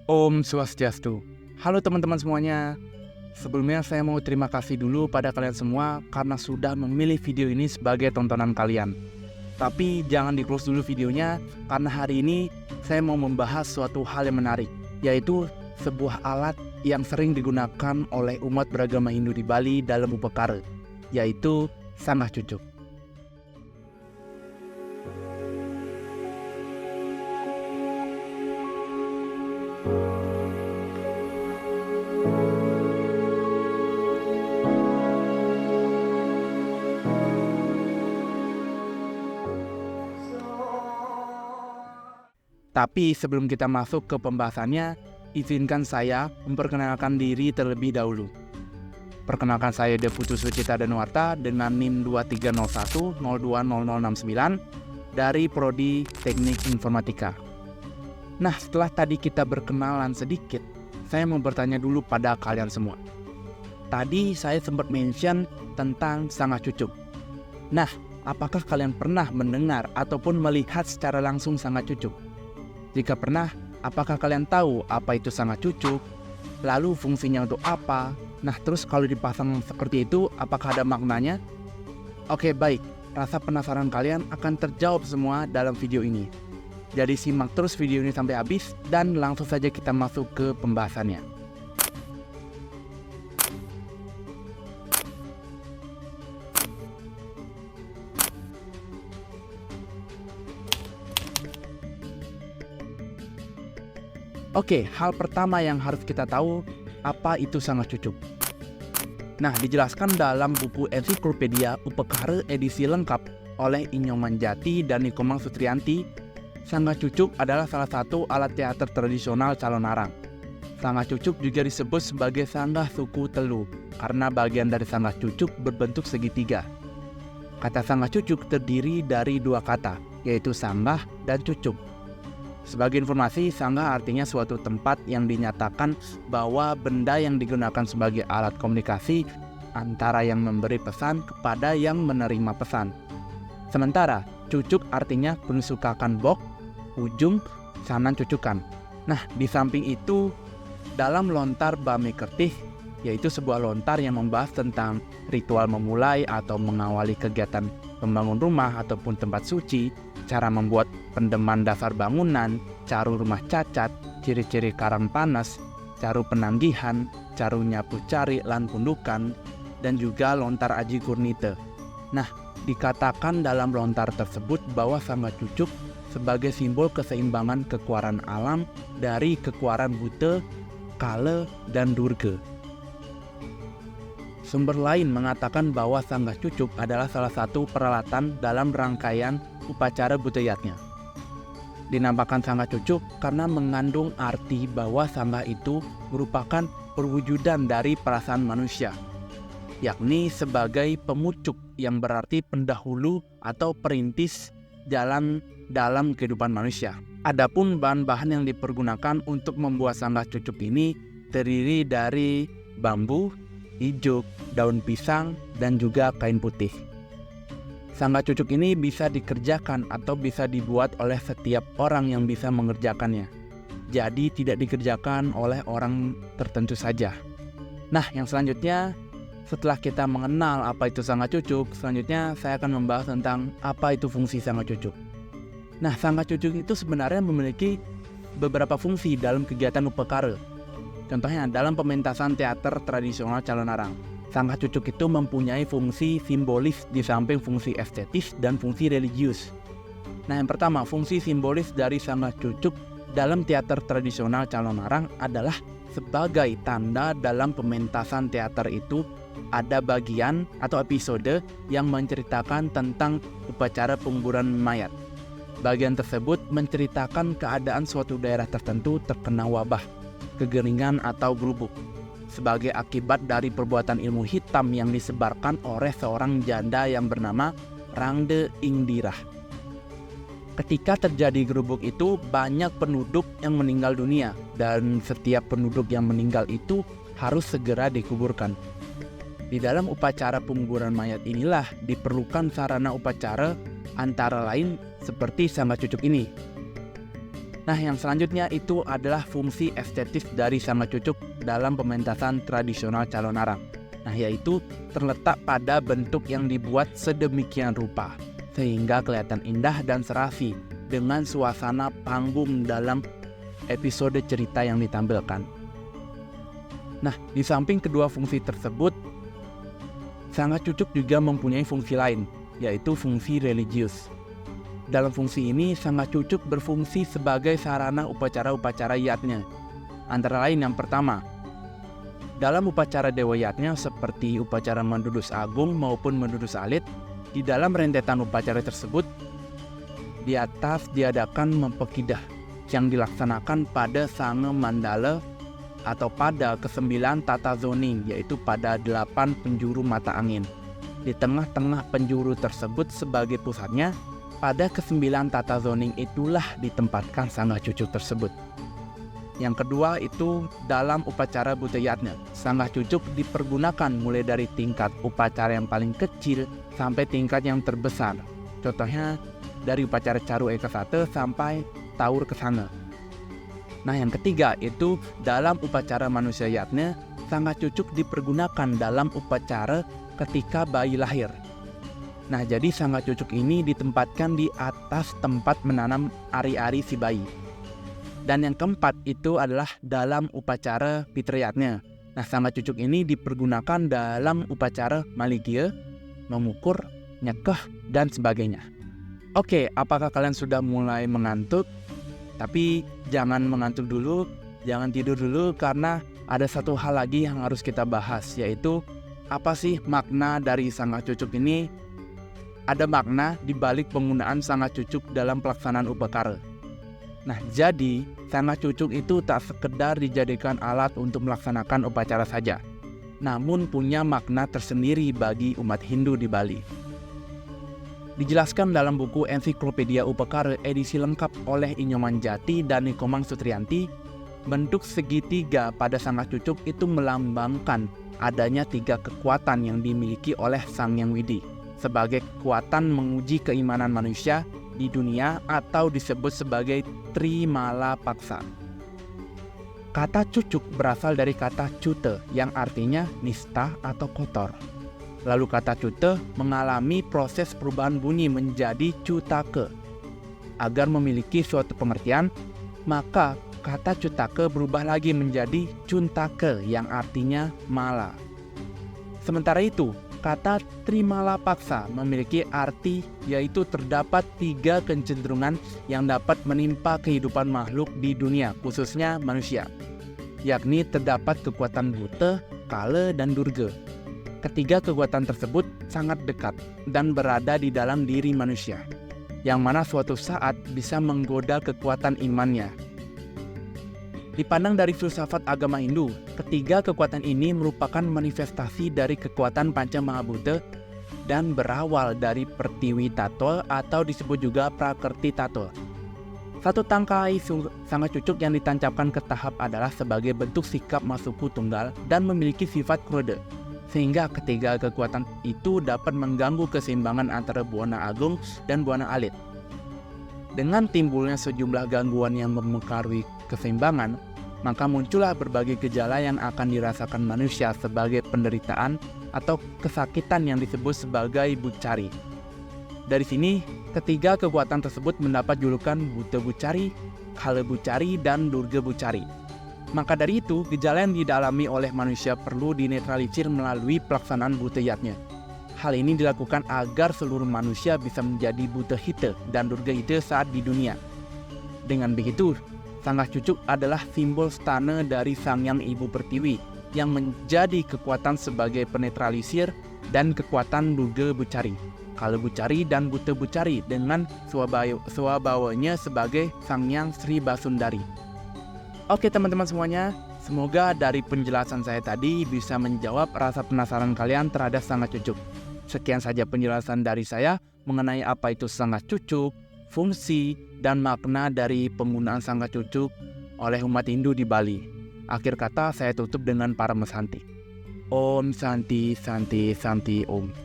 Om Swastiastu. Halo teman-teman semuanya. Sebelumnya saya mau terima kasih dulu pada kalian semua karena sudah memilih video ini sebagai tontonan kalian. Tapi jangan di-close dulu videonya karena hari ini saya mau membahas suatu hal yang menarik, yaitu sebuah alat yang sering digunakan oleh umat beragama Hindu di Bali dalam upakara, yaitu sanggah cucuk. Tapi sebelum kita masuk ke pembahasannya, izinkan saya memperkenalkan diri terlebih dahulu. Perkenalkan saya Deputu Sucita Danuarta dengan NIM 2301020069 dari Prodi Teknik Informatika. Nah, setelah tadi kita berkenalan sedikit, saya mau bertanya dulu pada kalian semua. Tadi saya sempat mention tentang sanggah cucuk. Nah, apakah kalian pernah mendengar ataupun melihat secara langsung sanggah cucuk? Jika pernah, apakah kalian tahu apa itu sanggah cucuk? Lalu fungsinya untuk apa? Nah, terus kalau dipasang seperti itu, apakah ada maknanya? Oke, baik. Rasa penasaran kalian akan terjawab semua dalam video ini. Jadi simak terus video ini sampai habis dan langsung saja kita masuk ke pembahasannya. Oke, hal pertama yang harus kita tahu, apa itu sanggah cucuk. Nah, dijelaskan dalam buku ensiklopedia Upakara edisi lengkap oleh Inyoman Jati dan Nikomang Sutrianti, sanggah cucuk adalah salah satu alat teater tradisional Calonarang. Sanggah cucuk juga disebut sebagai sanggah suku telu, karena bagian dari sanggah cucuk berbentuk segitiga. Kata sanggah cucuk terdiri dari dua kata, yaitu sanggah dan cucuk. Sebagai informasi, sanggah artinya suatu tempat yang dinyatakan bahwa benda yang digunakan sebagai alat komunikasi antara yang memberi pesan kepada yang menerima pesan. Sementara, cucuk artinya penusukakan bok, ujung, sanan cucukan. Nah, di samping itu, dalam lontar Bame Kertih, yaitu sebuah lontar yang membahas tentang ritual memulai atau mengawali kegiatan membangun rumah ataupun tempat suci, cara membuat pendeman dasar bangunan, caru rumah cacat, ciri-ciri karang panas, caru penanggihan, caru nyapu cari lan pundukan, dan juga lontar aji kurnite. Nah, dikatakan dalam lontar tersebut bahwa sanggah cucuk sebagai simbol keseimbangan kekuatan alam dari kekuatan Buta, Kala, dan Durga. Sumber lain mengatakan bahwa sanggah cucuk adalah salah satu peralatan dalam rangkaian upacara Butayatnya. Dinamakan sanggah cucuk karena mengandung arti bahwa sanggah itu merupakan perwujudan dari perasaan manusia, yakni sebagai pemucuk yang berarti pendahulu atau perintis jalan dalam kehidupan manusia. Adapun bahan-bahan yang dipergunakan untuk membuat sanggah cucuk ini terdiri dari bambu, ijuk, daun pisang, dan juga kain putih. Sanggah cucuk ini bisa dikerjakan atau bisa dibuat oleh setiap orang yang bisa mengerjakannya. Jadi tidak dikerjakan oleh orang tertentu saja. Nah, yang selanjutnya, setelah kita mengenal apa itu sanggah cucuk, selanjutnya saya akan membahas tentang apa itu fungsi sanggah cucuk. Nah, sanggah cucuk itu sebenarnya memiliki beberapa fungsi dalam kegiatan upakara. Contohnya dalam pementasan teater tradisional Calonarang, sanggah cucuk itu mempunyai fungsi simbolis di samping fungsi estetis dan fungsi religius. Nah, yang pertama, fungsi simbolis dari sanggah cucuk dalam teater tradisional Calonarang adalah sebagai tanda dalam pementasan teater itu ada bagian atau episode yang menceritakan tentang upacara penguburan mayat. Bagian tersebut menceritakan keadaan suatu daerah tertentu terkena wabah, kegeringan atau gerubuk sebagai akibat dari perbuatan ilmu hitam yang disebarkan oleh seorang janda yang bernama Rangde Ingdirah. Ketika terjadi gerubuk itu, banyak penduduk yang meninggal dunia dan setiap penduduk yang meninggal itu harus segera dikuburkan. Di dalam upacara penguburan mayat inilah diperlukan sarana upacara antara lain seperti sanggah cucuk ini. Nah, yang selanjutnya itu adalah fungsi estetis dari Sangga Cucuk dalam pementasan tradisional calon arang. Nah, yaitu terletak pada bentuk yang dibuat sedemikian rupa, sehingga kelihatan indah dan serasi dengan suasana panggung dalam episode cerita yang ditampilkan. Nah, di samping kedua fungsi tersebut, Sangga Cucuk juga mempunyai fungsi lain, yaitu fungsi religius. Dalam fungsi ini, Sangga Cucuk berfungsi sebagai sarana upacara-upacara yatnya. Antara lain yang pertama, dalam upacara Dewa Yatnya seperti upacara Mendudus Agung maupun Mendudus Alit, di dalam rentetan upacara tersebut, di atas diadakan mempekidah yang dilaksanakan pada Sange Mandala atau pada ke-9 tata zoning, yaitu pada 8 penjuru mata angin. Di tengah-tengah penjuru tersebut sebagai pusatnya, pada ke-9 tata zoning itulah ditempatkan Sangga Cucuk tersebut. Yang kedua itu dalam upacara Buteyatnya, Sangga Cucuk dipergunakan mulai dari tingkat upacara yang paling kecil sampai tingkat yang terbesar. Contohnya dari upacara Caru Eka Sate sampai Taur Kesanga. Nah, yang ketiga itu dalam upacara Manusia Yatnya, Sangga Cucuk dipergunakan dalam upacara ketika bayi lahir. Nah, jadi Sangga Cucuk ini ditempatkan di atas tempat menanam ari-ari si bayi. Dan yang keempat itu adalah dalam upacara Pitrayatnya. Nah, Sangga Cucuk ini dipergunakan dalam upacara Malikia, mengukur, nyekeh, dan sebagainya. Oke, apakah kalian sudah mulai mengantuk? Tapi jangan mengantuk dulu, jangan tidur dulu, karena ada satu hal lagi yang harus kita bahas, yaitu apa sih makna dari Sangga Cucuk ini? Ada makna di balik penggunaan Sangga Cucuk dalam pelaksanaan upacara. Nah, jadi Sangga Cucuk itu tak sekedar dijadikan alat untuk melaksanakan upacara saja, namun punya makna tersendiri bagi umat Hindu di Bali. Dijelaskan dalam buku Ensiklopedia Upakara edisi lengkap oleh Inyoman Jati dan Nikomang Sutrianti, bentuk segitiga pada Sangga Cucuk itu melambangkan adanya 3 kekuatan yang dimiliki oleh Sang Hyang Widi sebagai kekuatan menguji keimanan manusia di dunia atau disebut sebagai Trimala Paksa. Kata cucuk berasal dari kata cute yang artinya nista atau kotor. Lalu kata cute mengalami proses perubahan bunyi menjadi cutake. Agar memiliki suatu pengertian, maka kata cutake berubah lagi menjadi cuntake yang artinya mala. Sementara itu, kata Trimala Paksa memiliki arti yaitu terdapat 3 kecenderungan yang dapat menimpa kehidupan makhluk di dunia, khususnya manusia. Yakni terdapat kekuatan Buta, Kala, dan Durga. Ketiga kekuatan tersebut sangat dekat dan berada di dalam diri manusia, yang mana suatu saat bisa menggoda kekuatan imannya. Dipandang dari filsafat agama Hindu, ketiga kekuatan ini merupakan manifestasi dari kekuatan Panca Mahabhuta dan berawal dari Pertiwi Tattva atau disebut juga Prakerti Tattva. Satu tangkai Sangga Cucuk yang ditancapkan ke tahap adalah sebagai bentuk sikap masuku tunggal dan memiliki sifat krode, sehingga ketiga kekuatan itu dapat mengganggu keseimbangan antara Buana Agung dan Buana Alit. Dengan timbulnya sejumlah gangguan yang mempengaruhi keseimbangan, maka muncullah berbagai gejala yang akan dirasakan manusia sebagai penderitaan atau kesakitan yang disebut sebagai bucari. Dari sini, ketiga kekuatan tersebut mendapat julukan Buta Bucari, Kala Bucari, dan Durga Bucari. Maka dari itu, gejala yang dialami oleh manusia perlu dinetralisir melalui pelaksanaan Buteyatnya. Hal ini dilakukan agar seluruh manusia bisa menjadi Buta Hita dan Durga Hita saat di dunia. Dengan begitu, Sangga Cucuk adalah simbol stana dari Sang Hyang Ibu Pertiwi yang menjadi kekuatan sebagai penetralisir dan kekuatan Durga Bucari, Kala Bucari, dan Buta Bucari dengan swabawanya sebagai Sang Hyang Sri Basundari. Oke teman-teman semuanya, semoga dari penjelasan saya tadi bisa menjawab rasa penasaran kalian terhadap Sangga Cucuk. Sekian saja penjelasan dari saya mengenai apa itu Sangga Cucuk, fungsi, dan makna dari penggunaan Sangga Cucuk oleh umat Hindu di Bali. Akhir kata saya tutup dengan Paramesanti. Om Santi Santi Santi Om.